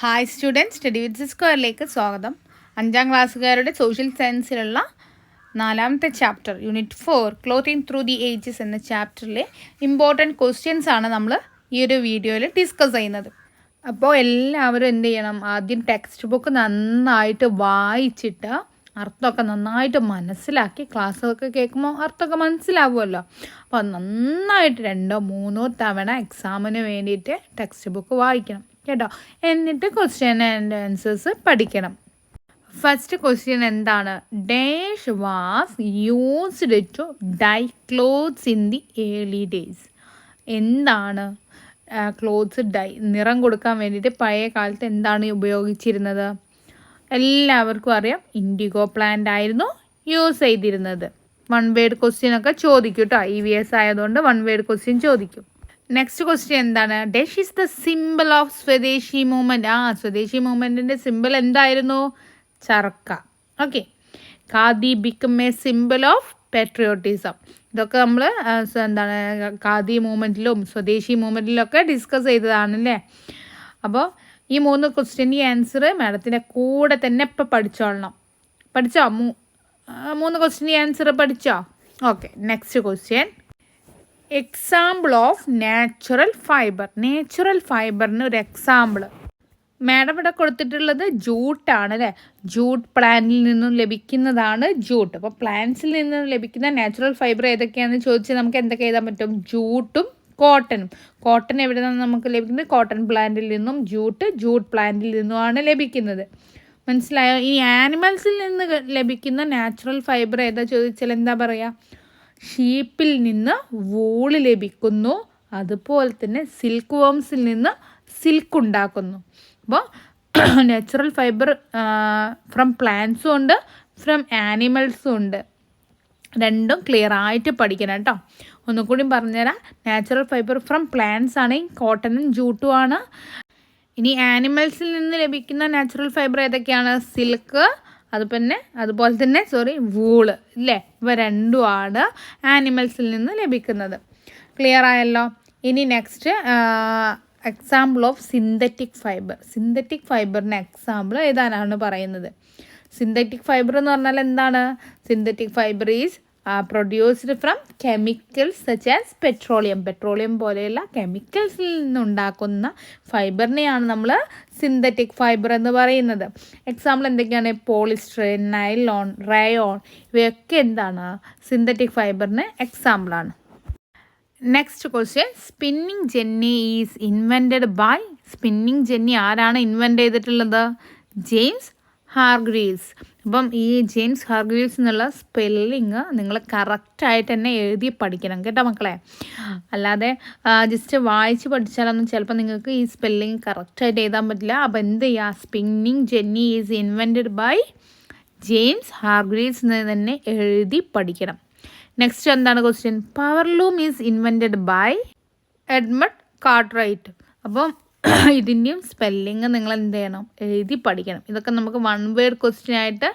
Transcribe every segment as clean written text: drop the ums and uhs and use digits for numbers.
Hi students, study with സ്ക്വയറിലേക്ക് സ്വാഗതം. 5ാം ക്ലാസ്സുകാരുടെ സോഷ്യൽ സയൻസിലുള്ള 4ാമത്തെ chapter unit 4 clothing through the ages എന്ന ചാപ്റ്ററിലെ ഇമ്പോർട്ടൻറ്റ് ക്വസ്റ്റ്യൻസ് ആണ് നമ്മൾ ഈ ഒരു വീഡിയോയിൽ ഡിസ്കസ് ചെയ്യുന്നത്. അപ്പോൾ എല്ലാവരും എന്ത് ചെയ്യണം, ആദ്യം ടെക്സ്റ്റ് ബുക്ക് നന്നായിട്ട് വായിച്ചിട്ട് അർത്ഥമൊക്കെ നന്നായിട്ട് മനസ്സിലാക്കി, ക്ലാസ്സൊക്കെ കേൾക്കുമ്പോൾ അർത്ഥമൊക്കെ മനസ്സിലാവുമല്ലോ. അപ്പോൾ നന്നായിട്ട് 2 or 3 തവണ എക്സാമിന് വേണ്ടിയിട്ട് ടെക്സ്റ്റ് ബുക്ക് വായിക്കണം കേട്ടോ. എന്നിട്ട് ക്വസ്റ്റ്യൻ ആൻഡ് ആൻസേഴ്സ് പഠിക്കണം. ഫസ്റ്റ് ക്വസ്റ്റ്യൻ എന്താണ്? Dash was used to dye clothes in the early days. എന്താണ് ക്ലോത്ത്സ് നിറം കൊടുക്കാൻ വേണ്ടിയിട്ട് പഴയ കാലത്ത് എന്താണ് ഉപയോഗിച്ചിരുന്നത്? എല്ലാവർക്കും അറിയാം, ഇൻഡിഗോ പ്ലാന്റ് ആയിരുന്നു യൂസ് ചെയ്തിരുന്നത്. 1 വേർഡ് ക്വസ്റ്റ്യൻ ഒക്കെ ചോദിക്കും കേട്ടോ. EVS ആയതുകൊണ്ട് 1 വേർഡ് ക്വസ്റ്റ്യൻ ചോദിക്കും. നെക്സ്റ്റ് ക്വസ്റ്റ്യൻ എന്താണ്? Dash is the symbol of swadeshi movement. Swadeshi മൂവ്മെൻറ്റിൻ്റെ സിമ്പിൾ എന്തായിരുന്നു? Charkha. Okay. Khadi become a symbol of patriotism. ഇതൊക്കെ നമ്മൾ എന്താണ് ഖാദി മൂവ്മെൻറ്റിലും സ്വദേശി മൂവ്മെൻറ്റിലൊക്കെ ഡിസ്കസ് ചെയ്തതാണല്ലേ. അപ്പോൾ ഈ 3 ക്വസ്റ്റ്യൻ്റെ ആൻസർ മാഡത്തിൻ്റെ കൂടെ തന്നെ ഇപ്പം പഠിച്ചോളണം. പഠിച്ചോ? 3 ക്വസ്റ്റ്യൻ്റെ ആൻസർ പഠിച്ചോ? Okay. Next question, example of natural fibre. Natural ഫൈബറിന് ഒരു എക്സാമ്പിൾ മാഡം ഇവിടെ കൊടുത്തിട്ടുള്ളത് ജൂട്ടാണ് അല്ലേ. ജൂട്ട് പ്ലാന്റിൽ നിന്നും ലഭിക്കുന്നതാണ് ജൂട്ട്. അപ്പോൾ പ്ലാന്റ്സിൽ നിന്നും ലഭിക്കുന്ന നാച്ചുറൽ ഫൈബർ ഏതൊക്കെയാണെന്ന് ചോദിച്ചാൽ നമുക്ക് എന്തൊക്കെ എഴുതാൻ പറ്റും? ജൂട്ടും കോട്ടനും. കോട്ടൺ എവിടെ നിന്നാണ് നമുക്ക് ലഭിക്കുന്നത്? കോട്ടൺ പ്ലാന്റിൽ നിന്നും. ജൂട്ട് പ്ലാന്റിൽ നിന്നുമാണ് ലഭിക്കുന്നത്. മനസ്സിലായോ? ഈ ആനിമൽസിൽ നിന്ന് ലഭിക്കുന്ന നാച്ചുറൽ ഫൈബർ ഏതാ ചോദിച്ചാൽ എന്താ പറയുക? ഷീപ്പിൽ നിന്ന് വൂള് ലഭിക്കുന്നു, അതുപോലെ തന്നെ സിൽക്ക് വേംസിൽ നിന്ന് സിൽക്ക് ഉണ്ടാക്കുന്നു. അപ്പോൾ നാച്ചുറൽ ഫൈബർ ഫ്രം പ്ലാന്റ്സും ഉണ്ട്, ഫ്രം ആനിമൽസും ഉണ്ട്. രണ്ടും ക്ലിയർ ആയിട്ട് പഠിക്കണം കേട്ടോ. ഒന്നുകൂടി പറഞ്ഞുതരാം. നാച്ചുറൽ ഫൈബർ ഫ്രം പ്ലാന്റ്സ് ആണ് കോട്ടനും ജൂട്ടും ആണ്. ഇനി ആനിമൽസിൽ നിന്ന് ലഭിക്കുന്ന നാച്ചുറൽ ഫൈബർ ഏതൊക്കെയാണ്? സിൽക്ക്, അതുപോലെ തന്നെ വൂള് ഇല്ലേ. ഇവ രണ്ടുമാണ് ആനിമൽസിൽ നിന്ന് ലഭിക്കുന്നത്. ക്ലിയർ ആയല്ലോ. ഇനി next example of synthetic fibre. Synthetic ഫൈബറിന് എക്സാമ്പിൾ ഏതാനാണ് പറയുന്നത്? സിന്തറ്റിക് ഫൈബർ എന്ന് പറഞ്ഞാൽ എന്താണ്? Synthetic fibre is produced from chemicals such as petroleum പോലെയുള്ള കെമിക്കൽസിൽ നിന്നുണ്ടാക്കുന്ന ഫൈബറിനെയാണ് നമ്മൾ സിന്തറ്റിക് ഫൈബർ എന്ന് പറയുന്നത്. എക്സാമ്പിൾ എന്തൊക്കെയാണ്? പോളിസ്റ്റർ, നൈലോൺ, റയോൺ, ഇവയൊക്കെ എന്താണ്? സിന്തറ്റിക് ഫൈബറിന് എക്സാമ്പിളാണ്. Next question, spinning jenny is invented by. Spinning jenny ആരാണ് ഇൻവെൻറ്റ് ചെയ്തിട്ടുള്ളത്? James Hargreaves. അപ്പം ഈ ജെയിംസ് ഹാർഗ്രീവ്സ് എന്നുള്ള സ്പെല്ലിങ് നിങ്ങൾ കറക്റ്റായിട്ട് തന്നെ എഴുതി പഠിക്കണം കേട്ടോ മക്കളെ. അല്ലാതെ ജസ്റ്റ് വായിച്ച് പഠിച്ചാലൊന്നും ചിലപ്പോൾ നിങ്ങൾക്ക് ഈ സ്പെല്ലിങ് കറക്റ്റായിട്ട് എഴുതാൻ പറ്റില്ല. അപ്പോൾ എന്ത് ചെയ്യുക? Spinning jenny is invented by James Hargreaves എന്ന് തന്നെ എഴുതി പഠിക്കണം. നെക്സ്റ്റ് എന്താണ് question? Power loom is invented by Edmund Cartwright. അപ്പം ഇതിൻ്റെയും സ്പെല്ലിങ് നിങ്ങൾ എന്ത് ചെയ്യണം? എഴുതി പഠിക്കണം. ഇതൊക്കെ നമുക്ക് 1 വേർഡ് ക്വസ്റ്റ്യൻ ആയിട്ട്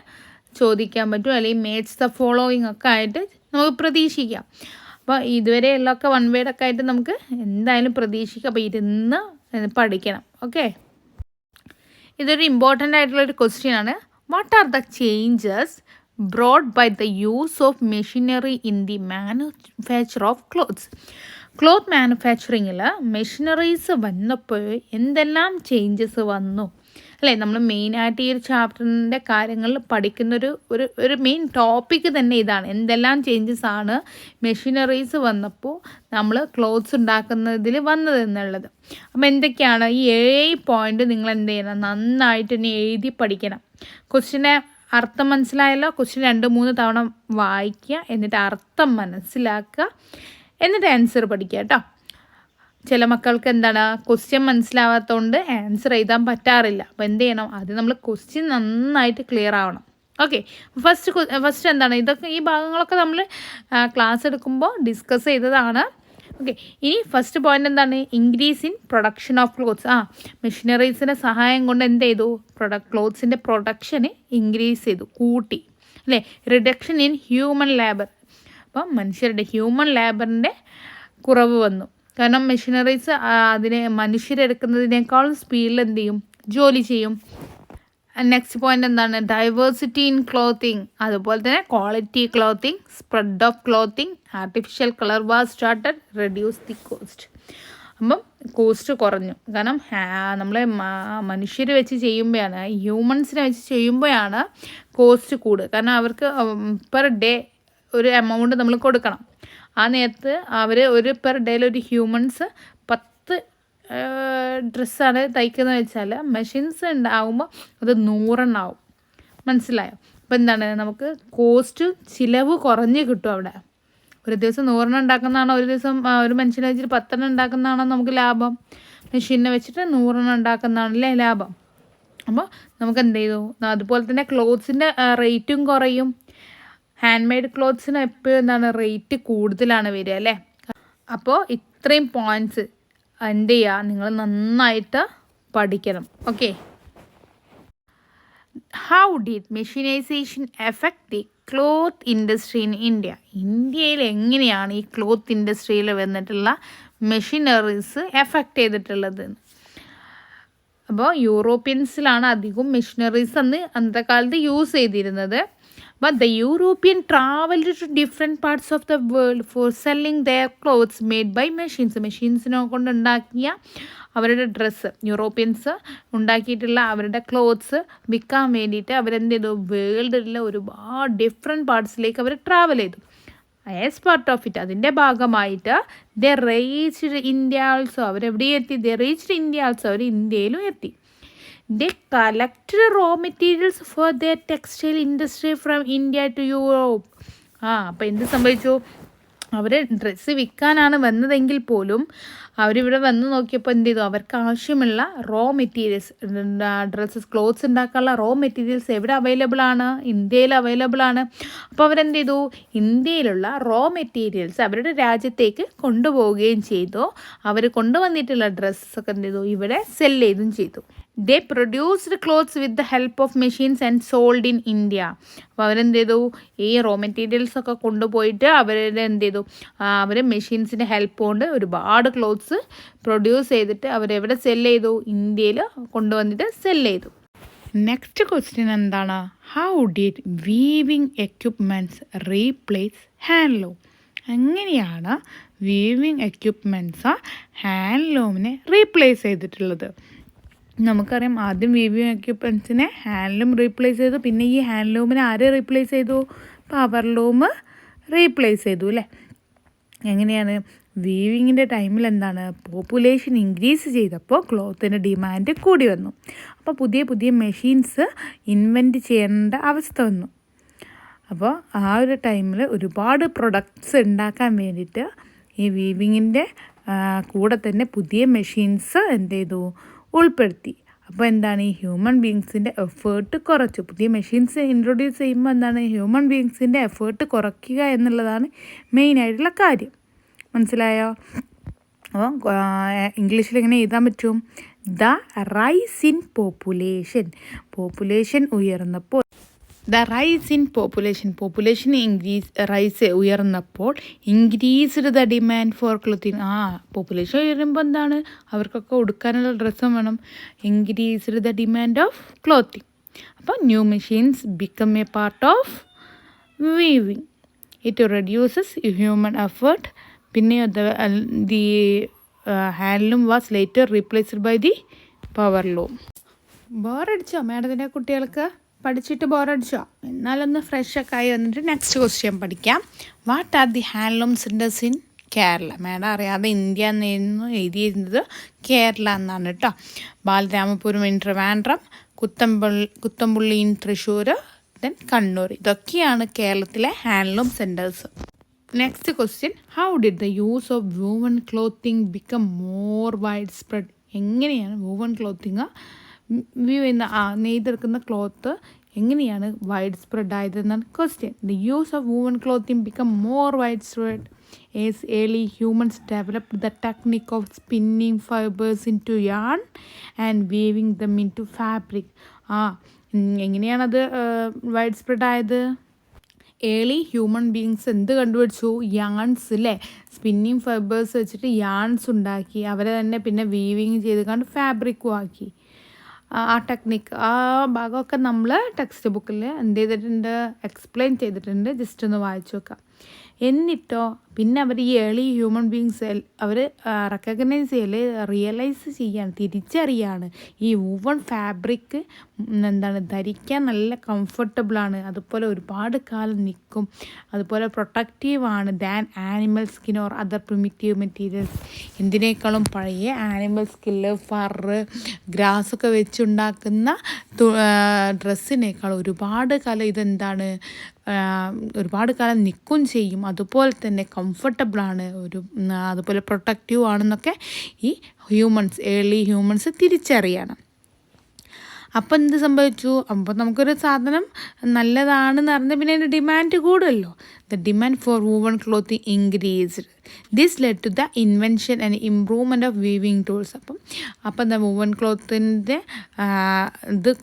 ചോദിക്കാൻ പറ്റും, അല്ലെങ്കിൽ മേറ്റ്സ് ദ ഫോളോയിങ് ഒക്കെ ആയിട്ട് നമുക്ക് പ്രതീക്ഷിക്കാം. അപ്പോൾ ഇതുവരെയുള്ളതൊക്കെ 1 വേർഡൊക്കെ ആയിട്ട് നമുക്ക് എന്തായാലും പ്രതീക്ഷിക്കാം. അപ്പോൾ ഇരുന്ന് പഠിക്കണം. ഓക്കെ. ഇതൊരു ഇമ്പോർട്ടൻ്റ് ആയിട്ടുള്ളൊരു ക്വസ്റ്റ്യൻ ആണ്. What are the changes brought by the use of machinery in the manufacture of clothes. Cloth മാനുഫാക്ചറിങ്ങിൽ മെഷീനറീസ് വന്നപ്പോൾ എന്തെല്ലാം ചേഞ്ചസ് വന്നു അല്ലേ? നമ്മൾ മെയിനായിട്ട് ഈ ഒരു ചാപ്റ്ററിൻ്റെ കാര്യങ്ങളിൽ പഠിക്കുന്ന ഒരു മെയിൻ ടോപ്പിക്ക് തന്നെ ഇതാണ്. എന്തെല്ലാം ചേഞ്ചസ് ആണ് മെഷീനറീസ് വന്നപ്പോൾ നമ്മൾ ക്ലോത്ത്സ് ഉണ്ടാക്കുന്നതിൽ വന്നത് എന്നുള്ളത്. അപ്പോൾ എന്തൊക്കെയാണ് ഈ 7 പോയിന്റ് നിങ്ങൾ എന്ത് ചെയ്യണം? നന്നായിട്ട് തന്നെ എഴുതി പഠിക്കണം. ക്വസ്റ്റ്യനെ അർത്ഥം മനസ്സിലായല്ലോ. ക്വസ്റ്റ്യൻ 2-3 തവണ വായിക്കുക, എന്നിട്ട് അർത്ഥം മനസ്സിലാക്കുക, എന്നിട്ട് ആൻസർ പഠിക്കുക കേട്ടോ. ചില മക്കൾക്ക് എന്താണ്, ക്വസ്റ്റ്യൻ മനസ്സിലാവാത്തതുകൊണ്ട് ആൻസർ എഴുതാൻ പറ്റാറില്ല. അപ്പോൾ എന്ത് ചെയ്യണം? അത് നമ്മൾ ക്വസ്റ്റ്യൻ നന്നായിട്ട് ക്ലിയർ ആവണം. ഓക്കെ. ഫസ്റ്റ് എന്താണ്? ഇതൊക്കെ ഈ ഭാഗങ്ങളൊക്കെ നമ്മൾ ക്ലാസ് എടുക്കുമ്പോൾ ഡിസ്കസ് ചെയ്തതാണ്. ഓക്കെ. ഇനി ഫസ്റ്റ് പോയിന്റ് എന്താണ്? Increase in production of clothes. മെഷീനറീസിൻ്റെ സഹായം കൊണ്ട് എന്ത് ചെയ്തു? ക്ലോത്ത്സിൻ്റെ പ്രൊഡക്ഷന് ഇൻക്രീസ് ചെയ്തു, കൂട്ടി അല്ലേ. Reduction in human labour. അപ്പം മനുഷ്യരുടെ ഹ്യൂമൻ ലേബറിൻ്റെ കുറവ് വന്നു. കാരണം മെഷീനറീസ് അതിനെ മനുഷ്യരെടുക്കുന്നതിനേക്കാളും സ്പീഡിൽ എന്ത് ചെയ്യും? ജോലി ചെയ്യും. നെക്സ്റ്റ് പോയിന്റ് എന്താണ്? ഡൈവേഴ്സിറ്റി ഇൻ ക്ലോത്തിങ്, അതുപോലെ തന്നെ quality clothing, spread of clothing, artificial colour was started, reduce the cost. അപ്പം കോസ്റ്റ് കുറഞ്ഞു. കാരണം നമ്മളെ മനുഷ്യർ വെച്ച് ചെയ്യുമ്പോഴാണ്, ഹ്യൂമൻസിനെ വെച്ച് ചെയ്യുമ്പോഴാണ് കോസ്റ്റ് കൂടുക. കാരണം അവർക്ക് പെർ ഡേ ഒരു എമൗണ്ട് നമ്മൾ കൊടുക്കണം. ആ നേരത്ത് അവർ ഒരു പെർ ഡേയിൽ ഒരു ഹ്യൂമൻസ് 10 ഡ്രസ്സാണ് തയ്ക്കുന്നത് വെച്ചാൽ മെഷീൻസ് ഉണ്ടാകുമ്പോൾ അത് 100 എണ്ണമാവും. മനസ്സിലായോ? അപ്പോൾ എന്താണ്, നമുക്ക് കോസ്റ്റ് ചിലവ് കുറഞ്ഞ് കിട്ടും അവിടെ. ഒരു ദിവസം 100 ഉണ്ടാക്കുന്നതാണോ, ഒരു ദിവസം ഒരു മനുഷ്യനെ വെച്ചിട്ട് 10 ഉണ്ടാക്കുന്നതാണോ നമുക്ക് ലാഭം? മെഷീനെ വെച്ചിട്ട് 100 ഉണ്ടാക്കുന്നതാണല്ലേ ലാഭം. അപ്പോൾ നമുക്ക് എന്ത് ചെയ്തു? അതുപോലെ തന്നെ ക്ലോത്ത്സിൻ്റെ റേറ്റും കുറയും. ഹാൻഡ് മെയ്ഡ് ക്ലോത്ത്സിന് എപ്പോഴും എന്താണ് റേറ്റ് കൂടുതലാണ് വരിക അല്ലേ. അപ്പോൾ ഇത്രയും പോയിൻറ്റ്സ് എന്ത് ചെയ്യുക, നിങ്ങൾ നന്നായിട്ട് പഠിക്കണം. Okay. How did mechanisation effect the cloth industry in India? ഇന്ത്യയിൽ എങ്ങനെയാണ് ഈ ക്ലോത്ത് ഇൻഡസ്ട്രിയിൽ വന്നിട്ടുള്ള മെഷീനറീസ് എഫക്റ്റ് ചെയ്തിട്ടുള്ളത്? അപ്പോൾ യൂറോപ്യൻസിലാണ് അധികം മെഷീനറീസ് അന്നത്തെ കാലത്ത് യൂസ് ചെയ്തിരുന്നത്. But the European traveled to different parts of the world for selling their clothes made by machines. മെഷീൻസിനെ കൊണ്ടുണ്ടാക്കിയ അവരുടെ ഡ്രസ്സ്, യൂറോപ്യൻസ് ഉണ്ടാക്കിയിട്ടുള്ള അവരുടെ ക്ലോത്ത്സ് വിൽക്കാൻ വേണ്ടിയിട്ട് അവരെന്ത് ചെയ്തു? വേൾഡിലെ ഒരുപാട് ഡിഫറെൻറ്റ് പാർട്സിലേക്ക് അവർ ട്രാവൽ ചെയ്തു. ആസ് പാർട്ട് ഓഫ് ഇറ്റ്, അതിൻ്റെ ഭാഗമായിട്ട് ദേ റീച്ച്ഡ് ഇന്ത്യ ആൾസോ. അവരെവിടെയും എത്തി? ദേ റീച്ച്ഡ് ഇന്ത്യ ആൾസോ. അവർ ഇന്ത്യയിലും എത്തി. They collected raw materials for their textile industry from India to Europe. അപ്പോൾ എന്ത് സംഭവിച്ചു? അവർ ഡ്രസ്സ് വിൽക്കാനാണ് വന്നതെങ്കിൽ പോലും അവരിവിടെ വന്ന് നോക്കിയപ്പോൾ എന്ത് ചെയ്തു? അവർക്ക് ആവശ്യമുള്ള റോ മെറ്റീരിയൽസ്, ഡ്രസ്സസ്, ക്ലോത്ത്സ് ഉണ്ടാക്കാനുള്ള റോ മെറ്റീരിയൽസ് എവിടെ അവൈലബിൾ ആണ്? ഇന്ത്യയിൽ അവൈലബിൾ ആണ്. അപ്പോൾ അവരെന്ത് ചെയ്തു? ഇന്ത്യയിലുള്ള റോ മെറ്റീരിയൽസ് അവരുടെ രാജ്യത്തേക്ക് കൊണ്ടുപോവുകയും ചെയ്തു. അവർ കൊണ്ടുവന്നിട്ടുള്ള ഡ്രസ്സൊക്കെ എന്ത് ചെയ്തു? ഇവിടെ സെല് ചെയ്തും ചെയ്തു. They produced clothes with the help of machines and sold in India. അപ്പോൾ അവരെന്ത് ചെയ്തു? ഈ റോ മെറ്റീരിയൽസ് ഒക്കെ കൊണ്ടുപോയിട്ട് അവരെന്ത് ചെയ്തു? അവർ മെഷീൻസിൻ്റെ ഹെൽപ്പ് കൊണ്ട് ഒരുപാട് ക്ലോത്ത്സ് പ്രൊഡ്യൂസ് ചെയ്തിട്ട് അവരെവിടെ സെല് ചെയ്തു? ഇന്ത്യയിൽ കൊണ്ടുവന്നിട്ട് സെല് ചെയ്തു. നെക്സ്റ്റ് ക്വസ്റ്റ്യൻ എന്താണ്? How did weaving equipments replace handloom? എങ്ങനെയാണ് വീവിങ് എക്യുപ്മെൻറ്റ്സ് ഹാൻഡ്ലൂമിനെ റീപ്ലേസ് ചെയ്തിട്ടുള്ളത്? നമുക്കറിയാം, ആദ്യം വീവിങ് എക്യുപ്മെൻറ്റ്സിനെ ഹാൻഡ്ലൂം റീപ്ലേസ് ചെയ്തു. പിന്നെ ഈ ഹാൻഡ്ലൂമിനെ ആര് റീപ്ലേസ് ചെയ്തു? പവർലൂം റീപ്ലേസ് ചെയ്തു അല്ലേ. എങ്ങനെയാണ്? വീവിങ്ങിൻ്റെ ടൈമിൽ എന്താണ്? പോപ്പുലേഷൻ ഇൻക്രീസ് ചെയ്തപ്പോൾ ക്ലോത്തിൻ്റെ ഡിമാൻഡ് കൂടി വന്നു. അപ്പോൾ പുതിയ പുതിയ മെഷീൻസ് ഇൻവെൻറ്റ് ചെയ്യേണ്ട അവസ്ഥ വന്നു. അപ്പോൾ ആ ഒരു ടൈമിൽ ഒരുപാട് പ്രൊഡക്ട്സ് ഉണ്ടാക്കാൻ വേണ്ടിയിട്ട് ഈ വീവിങ്ങിൻ്റെ കൂടെ തന്നെ പുതിയ മെഷീൻസ് എന്ത് ചെയ്തു? ഉൾപ്പെടുത്തി. അപ്പോൾ എന്താണ്? ഈ ഹ്യൂമൻ ബീങ്സിൻ്റെ എഫേർട്ട് കുറച്ചു. പുതിയ മെഷീൻസ് ഇൻട്രൊഡ്യൂസ് ചെയ്യുമ്പോൾ എന്താണ്? ഹ്യൂമൻ ബീങ്സിൻ്റെ എഫേർട്ട് കുറയ്ക്കുക എന്നുള്ളതാണ് മെയിനായിട്ടുള്ള കാര്യം. മനസ്സിലായോ? അപ്പോൾ ഇംഗ്ലീഷിൽ എങ്ങനെ എഴുതാൻ പറ്റും? ദ റൈസ് ഇൻ പോപ്പുലേഷൻ ഉയർന്നപ്പോൾ, ദ റൈസ് ഇൻ പോപ്പുലേഷൻ ഉയർന്നപ്പോൾ increased the demand for clothing. Population ഉയരുമ്പോൾ എന്താണ്? അവർക്കൊക്കെ ഉടുക്കാനുള്ള ഡ്രസ്സും വേണം. Increased the demand of clothing. അപ്പോൾ new machines become a part of weaving. It reduces human effort. പിന്നെ the handloom was later replaced by the power loom. ബോറടിച്ചോ മാഡത്തിൻ്റെ കുട്ടികൾക്ക്? പഠിച്ചിട്ട് ബോറടിച്ചോ? എന്നാലൊന്ന് ഫ്രഷൊക്കെ ആയി വന്നിട്ട് നെക്സ്റ്റ് ക്വസ്റ്റ്യൻ പഠിക്കാം. What are the handloom centres in Kerala? Madam അറിയാതെ ഇന്ത്യ എന്നായിരുന്നു എഴുതിയിരുന്നത്, കേരള എന്നാണ് കേട്ടോ. Balaramapuram in Trivandrum, Kuthampully in Thrissur, then Kannur. ഇതൊക്കെയാണ് കേരളത്തിലെ handloom centres. Next question, how did the use of woven clothing become more widespread? എങ്ങനെയാണ് വൂവൺ ക്ലോത്തിങ് നെയ്തെടുക്കുന്ന ക്ലോത്ത് എങ്ങനെയാണ് വൈഡ് സ്പ്രെഡ് ആയതെന്നാണ് question. The use of woven clothing become more widespread as early humans developed the technique of spinning fibres into yarn and weaving them in to fabric. എങ്ങനെയാണത് wide spread ആയത്? Early human beings എന്ത് കണ്ടുപിടിച്ചു? Yarns അല്ലേ. Spinning fibres വെച്ചിട്ട് yarns ഉണ്ടാക്കി. അവരെ തന്നെ പിന്നെ വീവിങ് ചെയ്ത് കണ്ട് ഫാബ്രിക്കും ആക്കി. ആ ടെക്നിക്ക് ആ ഭാഗമൊക്കെ നമ്മൾ ടെക്സ്റ്റ് ബുക്കിൽ എന്ത് ചെയ്തിട്ടുണ്ട്, എക്സ്പ്ലെയിൻ ചെയ്തിട്ടുണ്ട്. ജസ്റ്റ് ഒന്ന് വായിച്ചു നോക്കാം. എന്നിട്ടോ പിന്നെ അവർ ഈ ഏർലി ഹ്യൂമൻ ബീങ്സ് അവർ റെക്കഗ്നൈസ് ചെയ്യൽ, റിയലൈസ് ചെയ്യാണ്, തിരിച്ചറിയാണ് ഈ വൂവൺ ഫാബ്രിക് എന്താണ് ധരിക്കാൻ നല്ല കംഫർട്ടബിളാണ്, അതുപോലെ ഒരുപാട് കാലം നിൽക്കും, അതുപോലെ പ്രൊട്ടക്റ്റീവാണ് than animal skin or other primitive materials. എന്തിനേക്കാളും പഴയ ആനിമൽ സ്കില്ല്, ഫറ്, ഗ്രാസൊക്കെ വെച്ചുണ്ടാക്കുന്ന ഡ്രസ്സിനേക്കാൾ ഒരുപാട് കാലം ഇതെന്താണ് ഒരുപാട് കാലം നിൽക്കും ചെയ്യും, അതുപോലെ തന്നെ കംഫർട്ടബിളാണ്, അതുപോലെ പ്രൊട്ടക്റ്റീവ് ആണെന്നൊക്കെ ഈ ഏർലി ഹ്യൂമൻസ് തിരിച്ചറിയണം. അപ്പോൾ എന്ത് സംഭവിച്ചു, അപ്പോൾ നമുക്കൊരു സാധനം നല്ലതാണെന്ന് പറഞ്ഞാൽ പിന്നെ അതിൻ്റെ ഡിമാൻഡ് കൂടുമല്ലോ. The demand for woven clothing increased. This led to the invention and improvement of weaving tools. അപ്പം എന്താ വൂവൺ ക്ലോത്തിൻ്റെ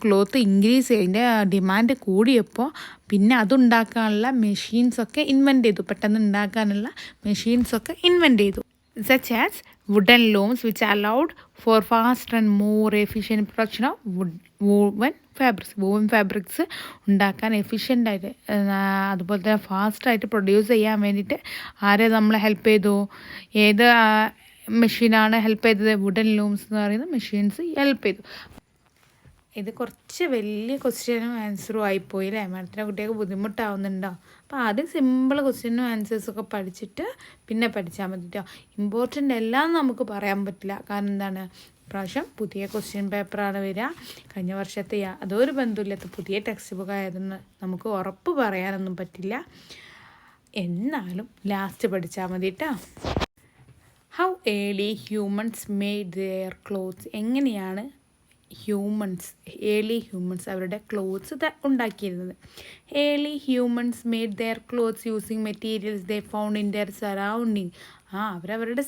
ക്ലോത്ത് ഇൻക്രീസ് ചെയ്ത് അതിൻ്റെ ഡിമാൻഡ് കൂടിയപ്പോൾ പിന്നെ അതുണ്ടാക്കാനുള്ള മെഷീൻസൊക്കെ ഇൻവെൻറ്റ് ചെയ്തു, പെട്ടെന്ന് ഉണ്ടാക്കാനുള്ള മെഷീൻസൊക്കെ ഇൻവെൻറ്റ് ചെയ്തു. such as wooden looms which allowed for faster and more efficient production of woven fabrics. woven fabrics ഉണ്ടാക്കാൻ എഫിഷ്യൻ്റായിട്ട് അതുപോലെ തന്നെ ഫാസ്റ്റായിട്ട് പ്രൊഡ്യൂസ് ചെയ്യാൻ വേണ്ടിയിട്ട് ആരെ നമ്മളെ ഹെൽപ്പ് ചെയ്തു, ഏത് മെഷീനാണ് ഹെൽപ്പ് ചെയ്തത്, വുഡൻ ലൂംസ് എന്ന് പറയുന്ന മെഷീൻസ് ഹെൽപ്പ് ചെയ്തു. ഇത് കുറച്ച് വലിയ ക്വസ്റ്റ്യനും ആൻസറും ആയിപ്പോയി അല്ലേ, മാഡത്തിൻ്റെ കുട്ടികൾക്ക് ബുദ്ധിമുട്ടാവുന്നുണ്ടോ? അപ്പോൾ ആദ്യം സിമ്പിൾ ക്വസ്റ്റ്യനും ആൻസേഴ്സൊക്കെ പഠിച്ചിട്ട് പിന്നെ പഠിച്ചാൽ മതി കേട്ടോ. ഇമ്പോർട്ടൻ്റ് എല്ലാം നമുക്ക് പറയാൻ പറ്റില്ല, കാരണം എന്താണ്, ഇപ്രാവശ്യം പുതിയ ക്വസ്റ്റ്യൻ പേപ്പറാണ് വരിക. കഴിഞ്ഞ വർഷത്തെ അതൊരു ബന്ധമില്ലാത്ത പുതിയ ടെക്സ്റ്റ് ബുക്ക് ആയതെന്ന് നമുക്ക് ഉറപ്പ് പറയാനൊന്നും പറ്റില്ല. എന്നാലും ലാസ്റ്റ് പഠിച്ചാൽ മതി കേട്ടോ. How early humans made their clothes. എങ്ങനെയാണ് ഏർലി ഹ്യൂമൻസ് അവരുടെ ക്ലോത്ത്സ് ഉണ്ടാക്കിയിരുന്നത്. Early humans made their clothes using materials they found in their surrounding. അവരവരുടെ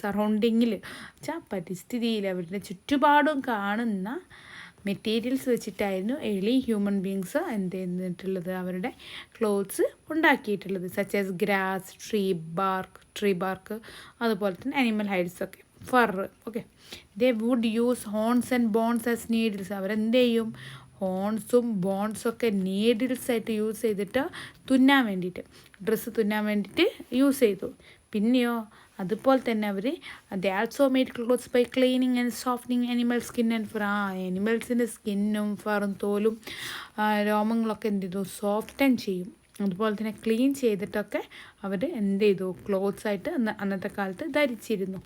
സറൗണ്ടിങ്ങിൽ വെച്ചാൽ പരിസ്ഥിതിയിൽ അവരുടെ ചുറ്റുപാടും കാണുന്ന മെറ്റീരിയൽസ് വെച്ചിട്ടായിരുന്നു ഏർലി ഹ്യൂമൻ ബീങ്സ് എന്ത് ചെയ്തിട്ടുള്ളത്, അവരുടെ ക്ലോത്ത്സ് ഉണ്ടാക്കിയിട്ടുള്ളത്. Such as grass, tree bark, അതുപോലെ തന്നെ അനിമൽ ഹൈഡ്സൊക്കെ, fur. Okay, they would use horns and bones as needles. അവരെന്ത് ചെയ്യും, ഹോൺസും ബോൺസൊക്കെ നീഡിൽസായിട്ട് യൂസ് ചെയ്തിട്ട് തുന്നാൻ വേണ്ടിയിട്ട്, ഡ്രസ്സ് തുന്നാൻ വേണ്ടിയിട്ട് യൂസ് ചെയ്തു. പിന്നെയോ അതുപോലെ തന്നെ അവർ they also made clothes by cleaning and softening animal skin and fur. അനിമൽസിൻ്റെ സ്കിന്നും ഫറും തോലും രോമങ്ങളൊക്കെ എന്ത് ചെയ്തു, സോഫ്റ്റൻ ചെയ്യും. അതുപോലെ തന്നെ ക്ലീൻ ചെയ്തിട്ടൊക്കെ അവർ എന്ത് ചെയ്തു, ക്ലോത്ത്സ് ആയിട്ട് അന്നത്തെ കാലത്ത് ധരിച്ചിരുന്നു.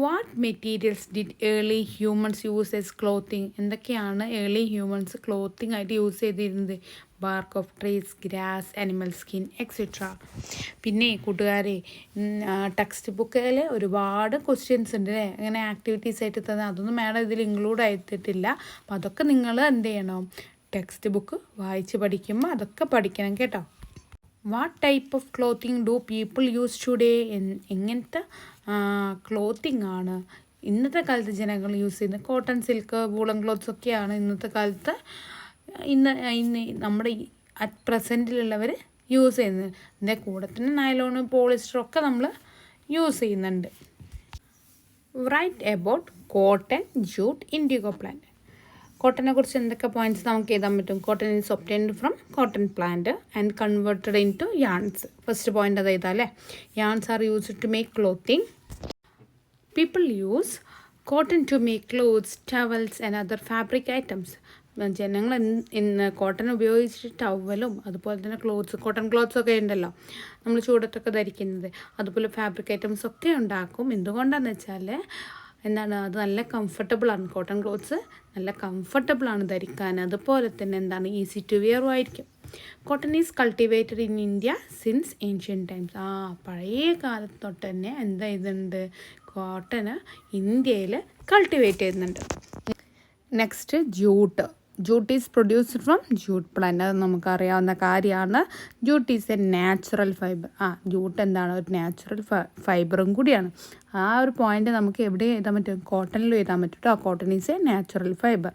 What materials did early humans use as clothing. എന്തൊക്കെയാണ് ഏർലി ഹ്യൂമൻസ് ക്ലോത്തിങ് ആയിട്ട് യൂസ് ചെയ്തിരുന്നത്? Bark of trees, grass, animal skin etcetera. പിന്നെ കൂട്ടുകാരെ, ടെക്സ്റ്റ് ബുക്കിൽ ഒരുപാട് ക്വസ്റ്റ്യൻസ് ഉണ്ട് അല്ലേ, അങ്ങനെ ആക്ടിവിറ്റീസ് ആയിട്ട് തന്നെ. അതൊന്നും മാഡം ഇതിൽ ഇൻക്ലൂഡ് ആയിട്ടില്ല. അപ്പോൾ അതൊക്കെ നിങ്ങൾ എന്ത് ചെയ്യണം, ടെക്സ്റ്റ് ബുക്ക് വായിച്ച് പഠിക്കുമ്പോൾ അതൊക്കെ പഠിക്കണം കേട്ടോ. What type of clothing do people use today. എങ്ങനത്തെ ക്ലോത്തിങ് ആണ് ഇന്നത്തെ കാലത്ത് ജനങ്ങൾ യൂസ് ചെയ്യുന്നത്? കോട്ടൺ, സിൽക്ക്, വൂളൻ ക്ലോത്ത്സ് ഒക്കെയാണ് ഇന്നത്തെ കാലത്ത് ഇന്ന് നമ്മുടെ അറ്റ് പ്രസൻറ്റിലുള്ളവർ യൂസ് ചെയ്യുന്നത്. ഇതിൻ്റെ കൂടെ തന്നെ നൈലോൺ, പോളിസ്റ്റർ ഒക്കെ നമ്മൾ യൂസ് ചെയ്യുന്നുണ്ട്. Write about cotton, jute, indigo plant. കോട്ടനെ കുറിച്ച് എന്തൊക്കെ പോയിന്റ്സ് നമുക്ക് എഴുതാൻ പറ്റും? Cotton is obtained from cotton plant and converted into yarns. First point അത് എഴുതാം അല്ലേ. Yarns are used to make clothing. People use cotton to make clothes, towels and other fabric items. ജനങ്ങൾ ഇന്ന് cotton ഉപയോഗിച്ച് ടവലും അതുപോലെ തന്നെ cotton clothes ഒക്കെ ഉണ്ടല്ലോ നമ്മൾ ചൂടത്തൊക്കെ ധരിക്കുന്നത്, അതുപോലെ ഫാബ്രിക് ഐറ്റംസ് ഒക്കെ ഉണ്ടാക്കും. എന്തുകൊണ്ടാണെന്ന് വെച്ചാൽ എന്താണ്, അത് നല്ല കംഫർട്ടബിളാണ്. കോട്ടൺ ക്ലോത്ത്സ് നല്ല കംഫർട്ടബിളാണ് ധരിക്കാൻ, അതുപോലെ തന്നെ എന്താണ്, ഈസി ടു വിയറും ആയിരിക്കും. Cotton is cultivated in India since ancient times. പഴയ കാലത്ത് തൊട്ട് തന്നെ എന്താ ഇതുണ്ട്, കോട്ടന് ഇന്ത്യയിൽ കൾട്ടിവേറ്റ് ചെയ്യുന്നുണ്ട്. Next jute. Jute is produced from jute plant. അത് നമുക്കറിയാവുന്ന കാര്യമാണ്. Jute is a natural fibre. Jute എന്താണ്, ഒരു നാച്ചുറൽ ഫൈബറും കൂടിയാണ്. ആ ഒരു പോയിന്റ് നമുക്ക് എവിടെ എഴുതാൻ പറ്റും? കോട്ടണിലും എഴുതാൻ പറ്റും കേട്ടോ. Cotton is a natural fibre.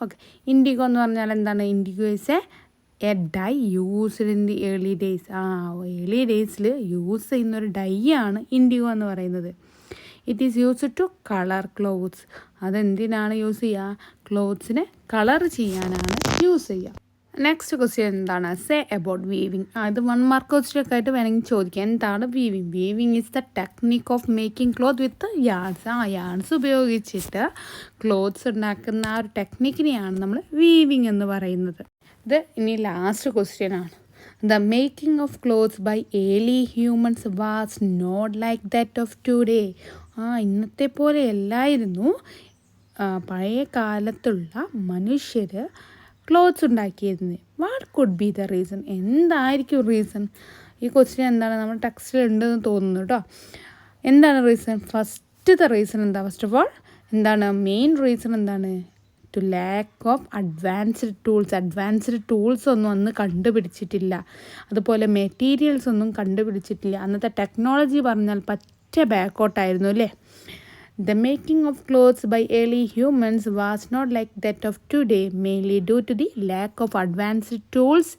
Okay, indigo എന്ന് പറഞ്ഞാൽ എന്താണ്? Indigo is a dye used in the early days. Early ഡേയ്സിൽ യൂസ് ചെയ്യുന്നൊരു ഡൈ ആണ് ഇൻഡിഗോ എന്ന് പറയുന്നത്. It is used to colour clothes. അതെന്തിനാണ് യൂസ് ചെയ്യുക? ക്ലോത്ത്സിനെ കളർ ചെയ്യാനാണ് യൂസ് ചെയ്യുക. നെക്സ്റ്റ് ക്വസ്റ്റ്യൻ എന്താണ്? Say about weaving. അത് 1 മാർക്ക് ക്വസ്റ്റ്യൻ ആയിട്ട് വേണമെങ്കിൽ ചോദിക്കാം. എന്താണ് weaving? Weaving is the technique of making cloth with yarns. Yarns ഉപയോഗിച്ചിട്ട് ക്ലോത്ത്സ് ഉണ്ടാക്കുന്ന ആ ഒരു ടെക്നിക്കിനെയാണ് നമ്മൾ വീവിങ് എന്ന് പറയുന്നത്. ഇത് ഇനി ലാസ്റ്റ് ക്വസ്റ്റ്യൻ ആണ്. The making of clothes by early humans was not like that of today. ഇന്നത്തെ പോലെ അല്ലായിരുന്നു പഴയ കാലത്തുള്ള മനുഷ്യർ ക്ലോത്ത്സ് ഉണ്ടാക്കിയിരുന്നത്. What could be the reason? എന്തായിരിക്കും റീസൺ? ഈ ക്വസ്റ്റ്യൻ എന്താണ് നമ്മുടെ ടെക്സ്റ്റിൽ ഉണ്ടെന്ന് തോന്നുന്നു കേട്ടോ. എന്താണ് റീസൺ? ഫസ്റ്റ് റീസൺ എന്താ? ഫസ്റ്റ് ഓഫ് ഓൾ എന്താണ് മെയിൻ റീസൺ? എന്താണ്? To lack of advanced tools ഒന്നും അന്ന് കണ്ടുപിടിച്ചിട്ടില്ല. അതുപോലെ മെറ്റീരിയൽസ് ഒന്നും കണ്ടുപിടിച്ചിട്ടില്ല. അന്നത്തെ ടെക്നോളജി പറഞ്ഞാൽ പറ്റ ബാക്കോട്ടായിരുന്നു അല്ലേ. The making of clothes by early humans was not like that of today, mainly due to the lack of advanced tools,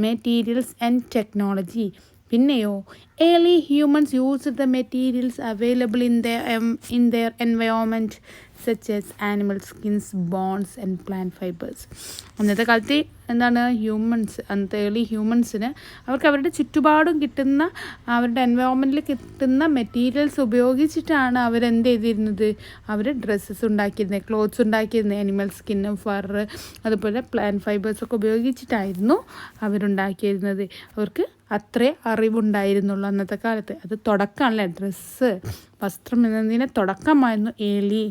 materials and technology. പിന്നെയോ early humans used the materials available in their environment such as animal skins, bones and plant fibers. അന്നത്തെ കാലത്ത് എന്താണ് അന്നത്തെ early ഹ്യൂമൻസിന് അവർക്ക് അവരുടെ ചുറ്റുപാടും കിട്ടുന്ന അവരുടെ എൻവയോൺമെൻറ്റിൽ കിട്ടുന്ന മെറ്റീരിയൽസ് ഉപയോഗിച്ചിട്ടാണ് അവരെന്ത് ചെയ്തിരുന്നത്? അവർ ഡ്രസ്സസ് ഉണ്ടാക്കിയിരുന്നത്, ക്ലോത്ത്സ് ഉണ്ടാക്കിയിരുന്നത്. ആനിമൽ സ്കിന്ന്, ഫർ, അതുപോലെ പ്ലാന്റ് ഫൈബേഴ്സൊക്കെ ഉപയോഗിച്ചിട്ടായിരുന്നു അവരുണ്ടാക്കിയിരുന്നത്. അവർക്ക് അത്രേ അറിവുണ്ടായിരുന്നുള്ളൂ അന്നത്തെ കാലത്ത്. അത് തുടക്കമല്ലേ, ഡ്രസ്സ്, വസ്ത്രം എന്നതിനെ തുടക്കമായിരുന്നു ഏർലി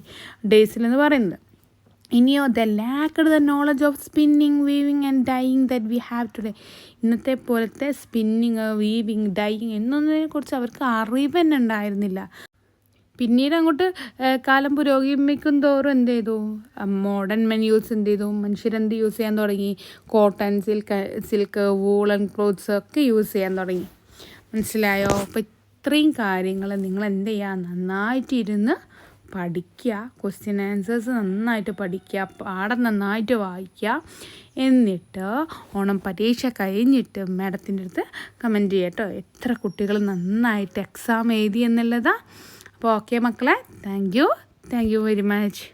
ഡേയ്സിലെന്ന് പറയുന്നത്. ഇനിയോ they lacked the knowledge of spinning, weaving and dyeing that we have today. ഇന്നത്തെ പോലത്തെ സ്പിന്നിങ്, വീവിങ്, ഡൈയിങ് എന്നൊന്നിനെക്കുറിച്ച് അവർക്ക് അറിവ് തന്നെ ഉണ്ടായിരുന്നില്ല. പിന്നീട് അങ്ങോട്ട് കാലം പുരോഗമിക്കും തോറും എന്ത് ചെയ്തു? മോഡേൺ മെന്യൂസ് എന്ത് ചെയ്തു? മനുഷ്യരെന്ത് യൂസ് ചെയ്യാൻ തുടങ്ങി? കോട്ടൺ, സിൽക്ക്, വൂളൻ ക്ലോത്ത്സ് ഒക്കെ യൂസ് ചെയ്യാൻ തുടങ്ങി. മനസ്സിലായോ? അപ്പോൾ ഇത്രയും കാര്യങ്ങൾ നിങ്ങൾ എന്ത് ചെയ്യുക? നന്നായിട്ടിരുന്ന് പഠിക്കുക, ക്വസ്റ്റ്യൻ ആൻസേഴ്സ് നന്നായിട്ട് പഠിക്കുക, പാഠം നന്നായിട്ട് വായിക്കുക. എന്നിട്ട് ഓണം പരീക്ഷ കഴിഞ്ഞിട്ട് മാഡത്തിൻ്റെ അടുത്ത് കമൻറ്റ് ചെയ്യുക കേട്ടോ, എത്ര കുട്ടികൾ നന്നായിട്ട് എക്സാം എഴുതി എന്നുള്ളതാണ്. അപ്പോൾ ഓക്കെ മക്കളെ, താങ്ക് യു വെരി മച്ച്.